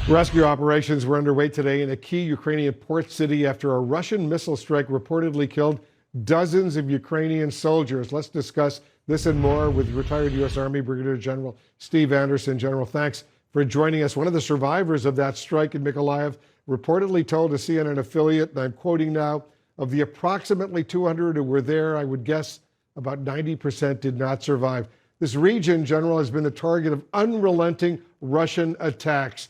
Rescue operations were underway today in a key Ukrainian port city after a Russian missile strike reportedly killed dozens of Ukrainian soldiers. Let's discuss this and more with retired U.S. Army Brigadier General Steve Anderson. General, thanks for joining us. One of the survivors of that strike in Mykolaiv reportedly told a CNN affiliate, and I'm quoting now, of the approximately 200 who were there, I would guess about 90% did not survive. This region, General, has been the target of unrelenting Russian attacks.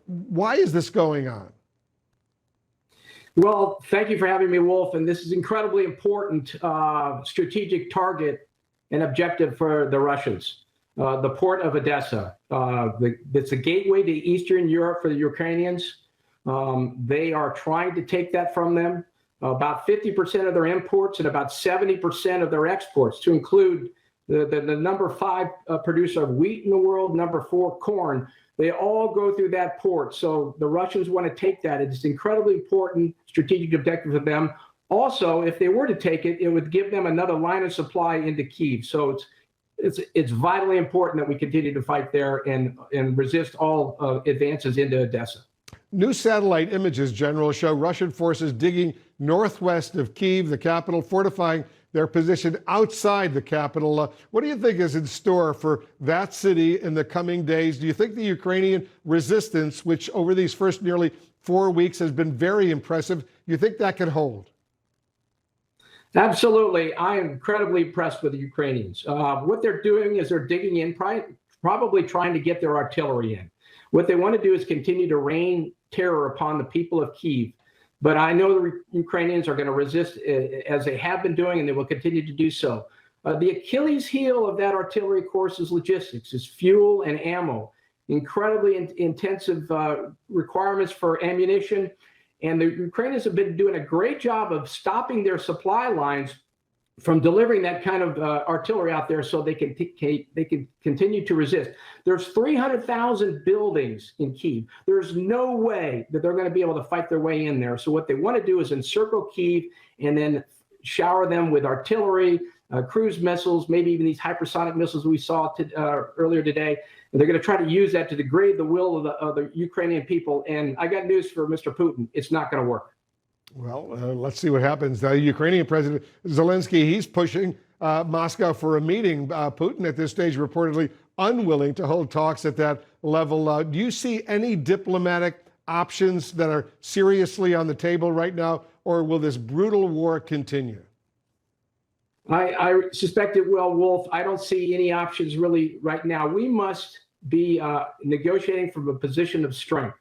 Why is this going on? Well, thank you for having me, Wolf. And this is incredibly important strategic target and objective for the Russians. The port of Odessa. It's a gateway to Eastern Europe for the Ukrainians. They are trying to take that from them. About 50% of their imports and about 70% of their exports, to include the number 5 producer of wheat in the world, number 4 corn. They all go through that port. So the Russians want to take that. It's incredibly important strategic objective for them. Also, if they were to take it, it would give them another line of supply into Kyiv. So it's vitally important that we continue to fight there and resist all advances into Odessa. New satellite images, General, show Russian forces digging northwest of Kyiv, the capital, fortifying their position outside the capital. What do you think is in store for that city in the coming days? Do you think the Ukrainian resistance, which over these first nearly 4 weeks has been very impressive, you think that can hold? Absolutely. I am incredibly impressed with the Ukrainians. What they're doing is they're digging in, probably trying to get their artillery in. What they want to do is continue to rain terror upon the people of Kyiv. But I know the Ukrainians are going to resist as they have been doing, and they will continue to do so. The Achilles heel of that artillery, of course, is logistics, is fuel and ammo. Incredibly intensive requirements for ammunition. And the Ukrainians have been doing a great job of stopping their supply lines from delivering that kind of artillery out there so they can continue to resist. There's 300,000 buildings in Kyiv. There's no way that they're going to be able to fight their way in there. So what they want to do is encircle Kyiv and then shower them with artillery, cruise missiles, maybe even these hypersonic missiles we saw earlier today. And they're going to try to use that to degrade the will of the Ukrainian people. And I got news for Mr. Putin. It's not going to work. Well, let's see what happens. The Ukrainian President Zelensky, he's pushing Moscow for a meeting. Putin at this stage reportedly unwilling to hold talks at that level. Do you see any diplomatic options that are seriously on the table right now, or will this brutal war continue? I suspect it will, Wolf. I don't see any options really right now. We must be negotiating from a position of strength.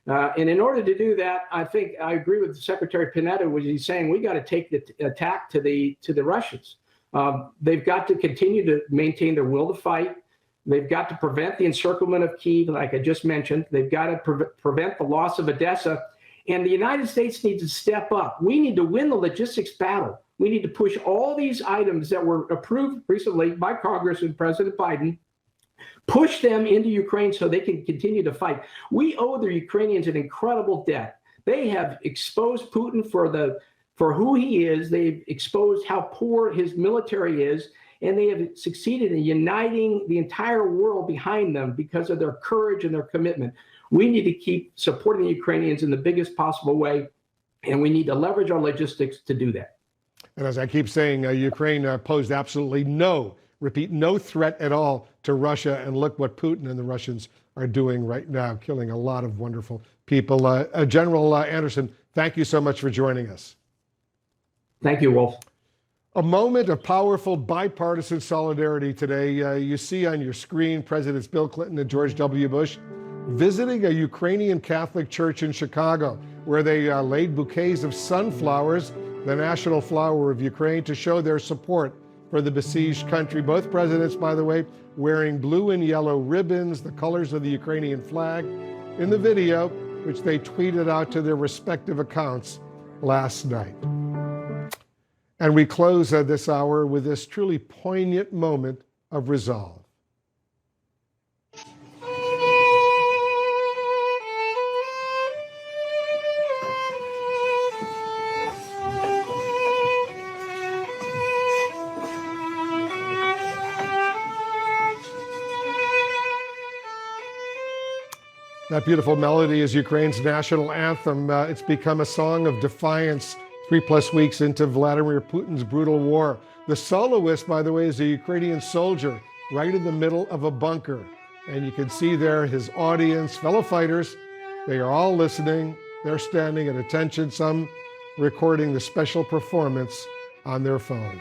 And in order to do that, I think I agree with Secretary Panetta when he's saying we got to take the attack to the Russians. They've got to continue to maintain their will to fight. They've got to prevent the encirclement of Kyiv, like I just mentioned. They've got to prevent the loss of Odessa. And the United States needs to step up. We need to win the logistics battle. We need to push all these items that were approved recently by Congress and President Biden, push them into Ukraine so they can continue to fight. We owe the Ukrainians an incredible debt. They have exposed Putin for who he is. They've exposed how poor his military is, and they have succeeded in uniting the entire world behind them because of their courage and their commitment. We need to keep supporting the Ukrainians in the biggest possible way, and we need to leverage our logistics to do that. And as I keep saying, Ukraine posed absolutely no threat at all to Russia. And look what Putin and the Russians are doing right now, killing a lot of wonderful people. General Anderson, thank you so much for joining us. Thank you, Wolf. A moment of powerful bipartisan solidarity today. You see on your screen Presidents Bill Clinton and George W. Bush visiting a Ukrainian Catholic church in Chicago, where they laid bouquets of sunflowers, the national flower of Ukraine, to show their support for the besieged country. Both presidents, by the way, wearing blue and yellow ribbons, the colors of the Ukrainian flag, in the video, which they tweeted out to their respective accounts last night. And we close this hour with this truly poignant moment of resolve. That beautiful melody is Ukraine's national anthem. It's become a song of defiance 3+ weeks into Vladimir Putin's brutal war. The soloist, by the way, is a Ukrainian soldier right in the middle of a bunker. And you can see there his audience, fellow fighters. They are all listening. They're standing at attention, some recording the special performance on their phones.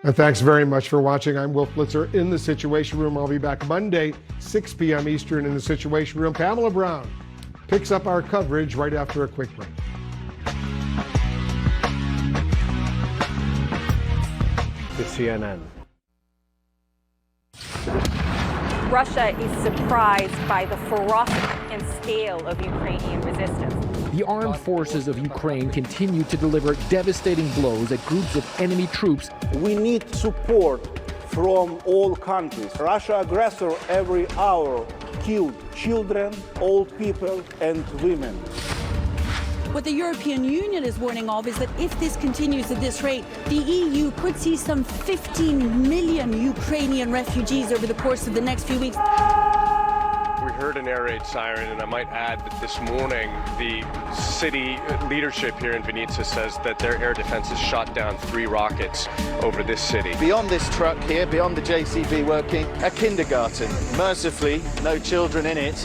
And thanks very much for watching. I'm Wolf Blitzer in the Situation Room. I'll be back Monday, 6 p.m. Eastern in the Situation Room. Pamela Brown picks up our coverage right after a quick break. It's CNN. Russia is surprised by the ferocity and scale of Ukrainian resistance. The armed forces of Ukraine continue to deliver devastating blows at groups of enemy troops. We need support from all countries. Russia aggressor every hour killed children, old people, and women. What the European Union is warning of is that if this continues at this rate, the EU could see some 15 million Ukrainian refugees over the course of the next few weeks. We heard an air raid siren, and I might add that this morning the city leadership here in Vinica says that their air defenses shot down 3 rockets over this city. Beyond this truck here, beyond the JCB working, a kindergarten. Mercifully, no children in it.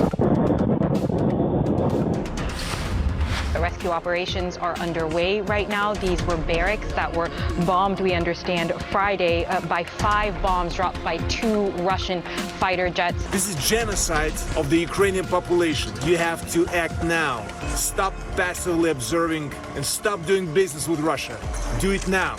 The rescue operations are underway right now. These were barracks that were bombed, we understand, Friday by 5 bombs dropped by 2 Russian fighter jets. This is genocide of the Ukrainian population. You have to act now. Stop passively observing and stop doing business with Russia. Do it now.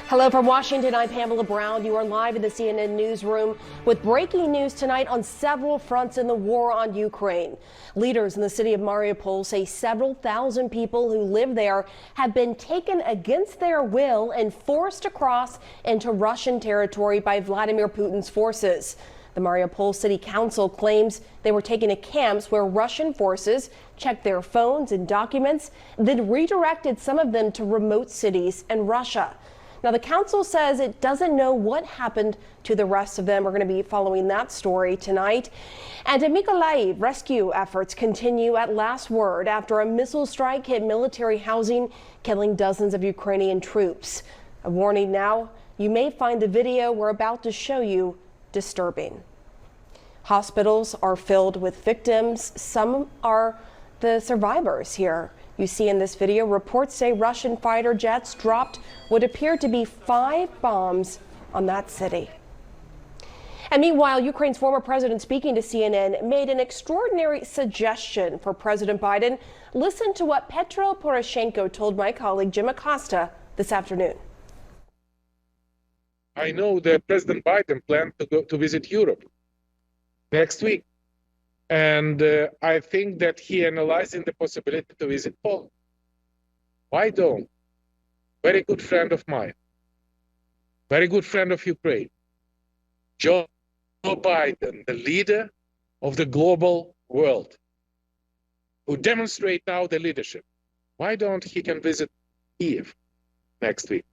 Hello from Washington, I'm Pamela Brown. You are live in the CNN newsroom with breaking news tonight on several fronts in the war on Ukraine. Leaders in the city of Mariupol say several thousand people who live there have been taken against their will and forced across into Russian territory by Vladimir Putin's forces. The Mariupol City Council claims they were taken to camps where Russian forces checked their phones and documents, then redirected some of them to remote cities in Russia. Now, the council says it doesn't know what happened to the rest of them. We're going to be following that story tonight. And in Mykolaiv, rescue efforts continue at last word after a missile strike hit military housing, killing dozens of Ukrainian troops. A warning now, you may find the video we're about to show you disturbing. Hospitals are filled with victims. Some are the survivors here. You see in this video, reports say Russian fighter jets dropped what appeared to be 5 bombs on that city. And meanwhile, Ukraine's former president, speaking to CNN, made an extraordinary suggestion for President Biden. Listen to what Petro Poroshenko told my colleague Jim Acosta this afternoon. I know that President Biden planned to visit Europe next week. And I think that he analyzing the possibility to visit Poland. Why don't? Very good friend of mine, very good friend of Ukraine, Joe Biden, the leader of the global world, who demonstrate now the leadership. Why don't he can visit Kiev next week?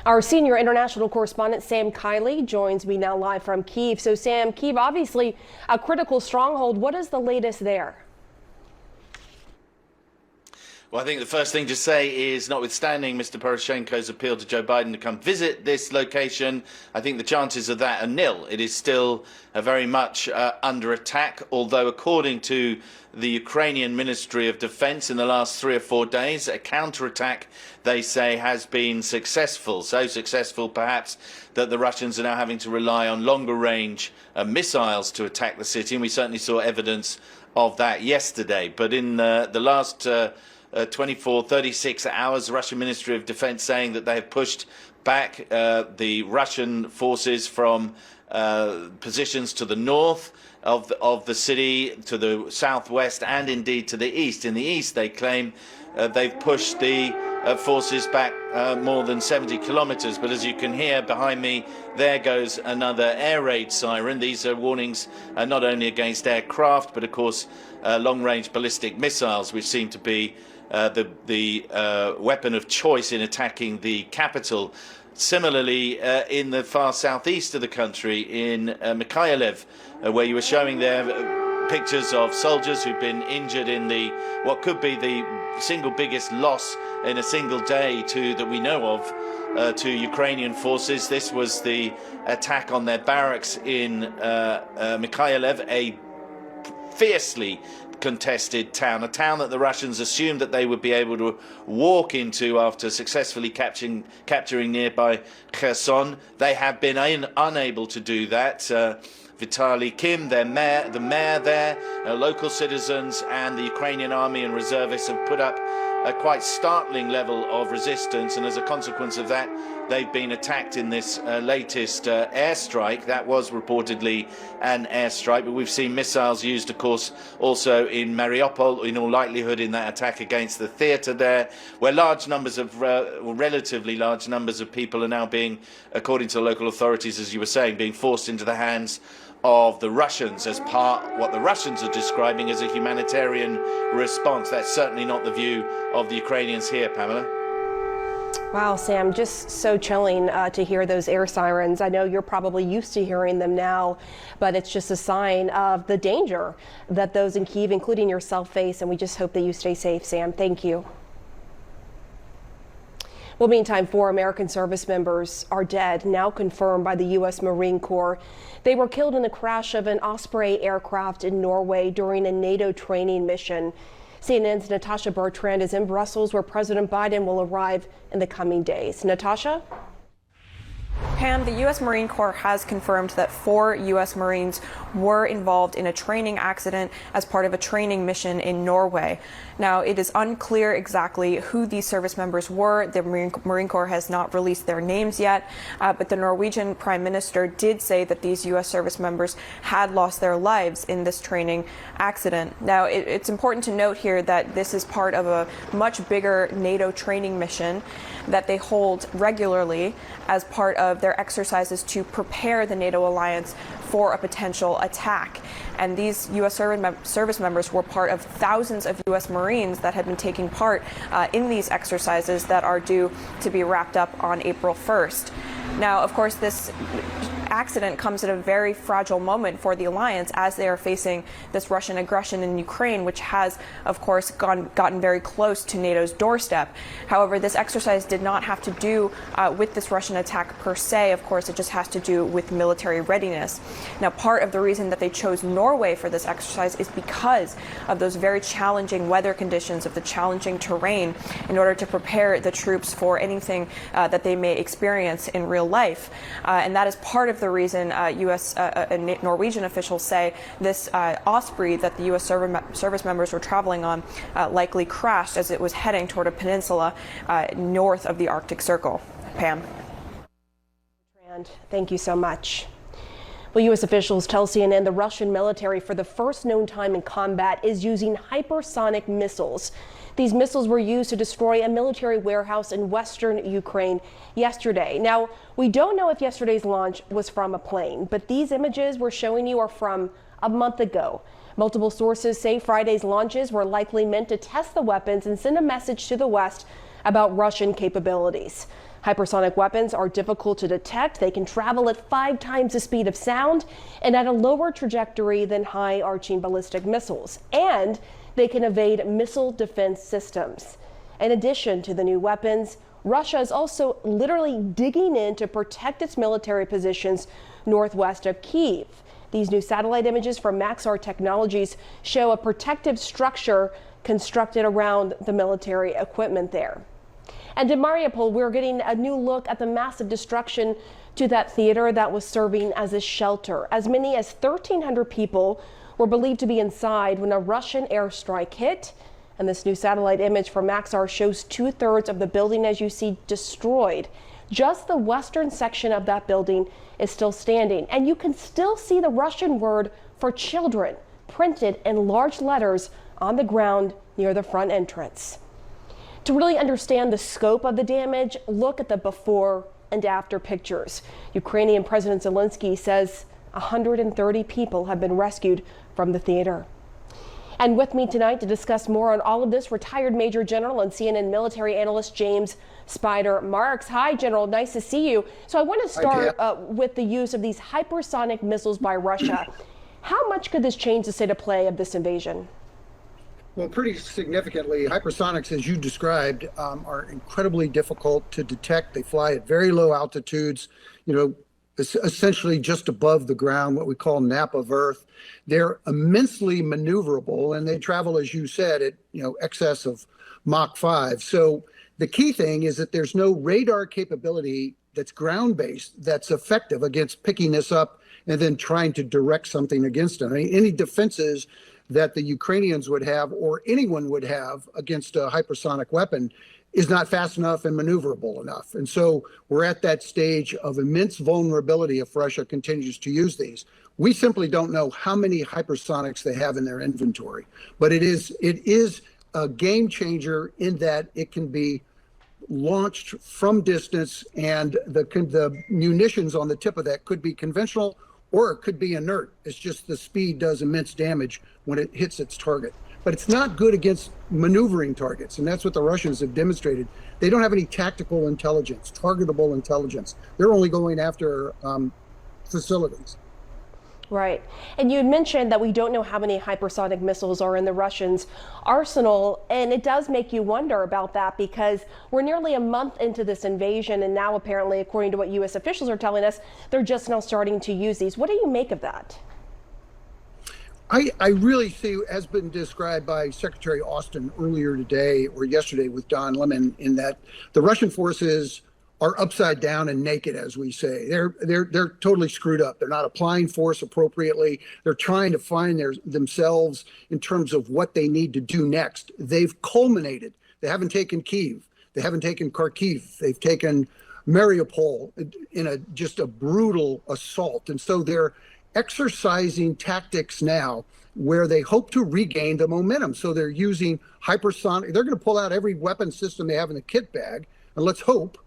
Our senior international correspondent, Sam Kiley, joins me now live from Kyiv. So, Sam, Kyiv, obviously a critical stronghold. What is the latest there? Well, I think the first thing to say is, notwithstanding Mr. Poroshenko's appeal to Joe Biden to come visit this location, I think the chances of that are nil. It is still very much under attack, although according to the Ukrainian Ministry of Defense in the last 3 or 4 days, a counterattack, they say, has been successful. So successful, perhaps, that the Russians are now having to rely on longer range missiles to attack the city. And we certainly saw evidence of that yesterday. But in the last 24, 36 hours, the Russian Ministry of Defense saying that they have pushed back the Russian forces from positions to the north of the city, to the southwest, and indeed to the east. In the east, they claim they've pushed the forces back more than 70 kilometers. But as you can hear behind me, there goes another air raid siren. These are warnings not only against aircraft, but of course long-range ballistic missiles, which seem to be the weapon of choice in attacking the capital. Similarly, in the far southeast of the country, in Mykolaiv, where you were showing there pictures of soldiers who've been injured in what could be the single biggest loss in a single day that we know of to Ukrainian forces. This was the attack on their barracks in Mykolaiv, a fiercely contested town, a town that the Russians assumed that they would be able to walk into after successfully capturing nearby Kherson. They have been unable to do that. Vitaly Kim, the mayor there, local citizens and the Ukrainian army and reservists have put up a quite startling level of resistance, and as a consequence of that, they've been attacked in this latest airstrike. That was reportedly an airstrike, but we've seen missiles used, of course, also in Mariupol, in all likelihood in that attack against the theatre there, where relatively large numbers of people are now being, according to local authorities, as you were saying, being forced into the hands of the Russians as what the Russians are describing as a humanitarian response. That's certainly not the view of the Ukrainians here, Pamela. Wow, Sam, just so chilling to hear those air sirens. I know you're probably used to hearing them now, but it's just a sign of the danger that those in Kyiv, including yourself, face, and we just hope that you stay safe, Sam. Thank you. Well, meantime, 4 American service members are dead, now confirmed by the U.S. Marine Corps. They were killed in the crash of an Osprey aircraft in Norway during a NATO training mission. CNN's Natasha Bertrand is in Brussels, where President Biden will arrive in the coming days. Natasha? Pam, the U.S. Marine Corps has confirmed that 4 U.S. Marines were involved in a training accident as part of a training mission in Norway. Now, it is unclear exactly who these service members were. The Marine Corps has not released their names yet, but the Norwegian Prime Minister did say that these U.S. service members had lost their lives in this training accident. Now, it's important to note here that this is part of a much bigger NATO training mission that they hold regularly as part of their exercises to prepare the NATO alliance for a potential attack. And these U.S. service members were part of thousands of U.S. Marines that had been taking part in these exercises that are due to be wrapped up on April 1st. Now, of course, this accident comes at a very fragile moment for the alliance as they are facing this Russian aggression in Ukraine, which has, of course, gotten very close to NATO's doorstep. However, this exercise did not have to do with this Russian attack per se. Of course, it just has to do with military readiness. Now, part of the reason that they chose Norway for this exercise is because of those very challenging weather conditions, of the challenging terrain, in order to prepare the troops for anything that they may experience in real life. And that is part of the reason U.S. and Norwegian officials say this Osprey that the U.S. service members were traveling on likely crashed as it was heading toward a peninsula north of the Arctic Circle. Pam. Thank you so much. Well, U.S. officials tell CNN the Russian military, for the first known time in combat, is using hypersonic missiles. These missiles were used to destroy a military warehouse in western Ukraine yesterday. Now, we don't know if yesterday's launch was from a plane, but these images we're showing you are from a month ago. Multiple sources say Friday's launches were likely meant to test the weapons and send a message to the West about Russian capabilities. Hypersonic weapons are difficult to detect. They can travel at 5 times the speed of sound and at a lower trajectory than high-arching ballistic missiles. And they can evade missile defense systems. In addition to the new weapons, Russia is also literally digging in to protect its military positions northwest of Kyiv. These new satellite images from Maxar Technologies show a protective structure constructed around the military equipment there. And in Mariupol, we're getting a new look at the massive destruction to that theater that was serving as a shelter. As many as 1,300 people were believed to be inside when a Russian airstrike hit. And this new satellite image from Maxar shows 2/3 of the building, as you see, destroyed. Just the western section of that building is still standing. And you can still see the Russian word for children printed in large letters on the ground near the front entrance. To really understand the scope of the damage, look at the before and after pictures. Ukrainian President Zelensky says 130 people have been rescued from the theater. And with me tonight to discuss more on all of this, retired Major General and CNN military analyst James Spider Marks. Hi, General. Nice to see you. So I want to start with the use of these hypersonic missiles by Russia. How much could this change the state of play of this invasion? Well, pretty significantly. Hypersonics, as you described, are incredibly difficult to detect. They fly at very low altitudes, essentially just above the ground, what we call nap of Earth. They're immensely maneuverable, and they travel, as you said, at excess of Mach 5. So the key thing is that there's no radar capability that's ground-based that's effective against picking this up and then trying to direct something against it. I mean, any defenses that the Ukrainians would have or anyone would have against a hypersonic weapon is not fast enough and maneuverable enough. And so we're at that stage of immense vulnerability if Russia continues to use these. We simply don't know how many hypersonics they have in their inventory, but it is a game changer in that it can be launched from distance, and the munitions on the tip of that could be conventional or it could be inert. It's just the speed does immense damage when it hits its target. But it's not good against maneuvering targets, and that's what the Russians have demonstrated. They don't have any tactical intelligence, targetable intelligence. They're only going after facilities. Right. And you had mentioned that we don't know how many hypersonic missiles are in the Russians' arsenal, and it does make you wonder about that because we're nearly a month into this invasion, and now apparently, according to what U.S. officials are telling us, they're just now starting to use these. What do you make of that? I really see, as been described by Secretary Austin earlier today or yesterday with Don Lemon, in that the Russian forces are upside down and naked, as we say. They're totally screwed up. They're not applying force appropriately. They're trying to find themselves in terms of what they need to do next. They've culminated. They haven't taken Kyiv. They haven't taken Kharkiv. They've taken Mariupol in just a brutal assault. And so they're exercising tactics now where they hope to regain the momentum. So they're using hypersonic. They're going to pull out every weapon system they have in the kit bag, and let's hope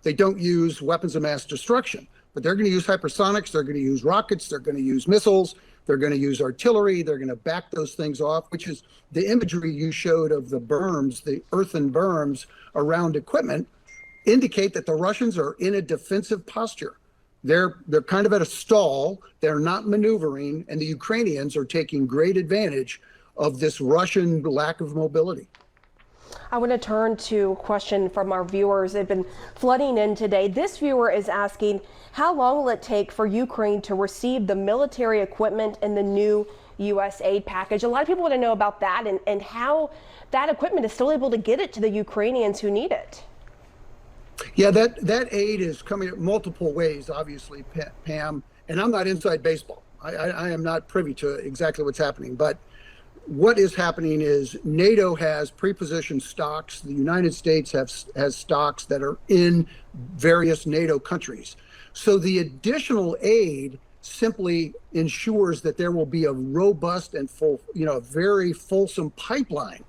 they don't use weapons of mass destruction. But they're going to use hypersonics, they're going to use rockets, they're going to use missiles, they're going to use artillery, they're going to back those things off, which is the imagery you showed of the berms, the earthen berms around equipment, indicate that the Russians are in a defensive posture. They're kind of at a stall, they're not maneuvering, and the Ukrainians are taking great advantage of this Russian lack of mobility. I want to turn to a question from our viewers. They've been flooding in today. This viewer is asking, how long will it take for Ukraine to receive the military equipment in the new U.S. aid package? A lot of people want to know about that and how that equipment is still able to get it to the Ukrainians who need it. Yeah, that aid is coming in multiple ways, obviously, Pam. And I'm not inside baseball. I am not privy to exactly what's happening. But what is happening is NATO has pre-positioned stocks. The United States has stocks that are in various NATO countries. So the additional aid simply ensures that there will be a robust and full, very fulsome pipeline.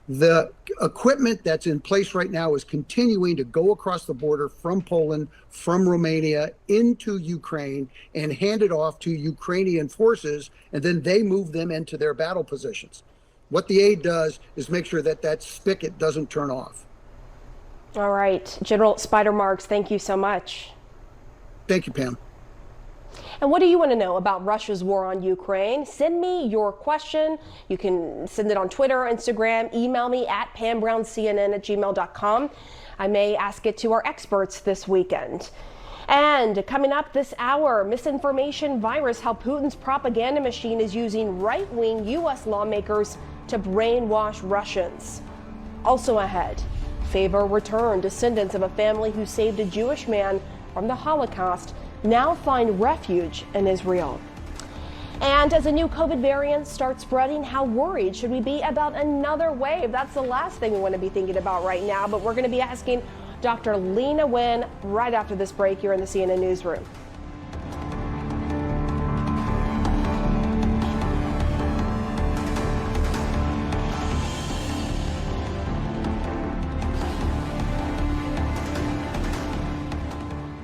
The equipment that's in place right now is continuing to go across the border from Poland, from Romania into Ukraine and hand it off to Ukrainian forces, and then they move them into their battle positions. What the aid does is make sure that that spigot doesn't turn off. All right, General Spider Marks, thank you so much. Thank you, Pam. And what do you want to know about Russia's war on Ukraine? Send me your question. You can send it on Twitter, Instagram, email me at pambrowncnn@gmail.com. I may ask it to our experts this weekend. And coming up this hour, misinformation virus, how Putin's propaganda machine is using right-wing U.S. lawmakers to brainwash Russians. Also ahead, favor return. Descendants of a family who saved a Jewish man from the Holocaust now find refuge in Israel. And as a new COVID variant starts spreading, how worried should we be about another wave? That's the last thing we want to be thinking about right now, but we're going to be asking Dr. Lena Nguyen right after this break here in the CNN Newsroom.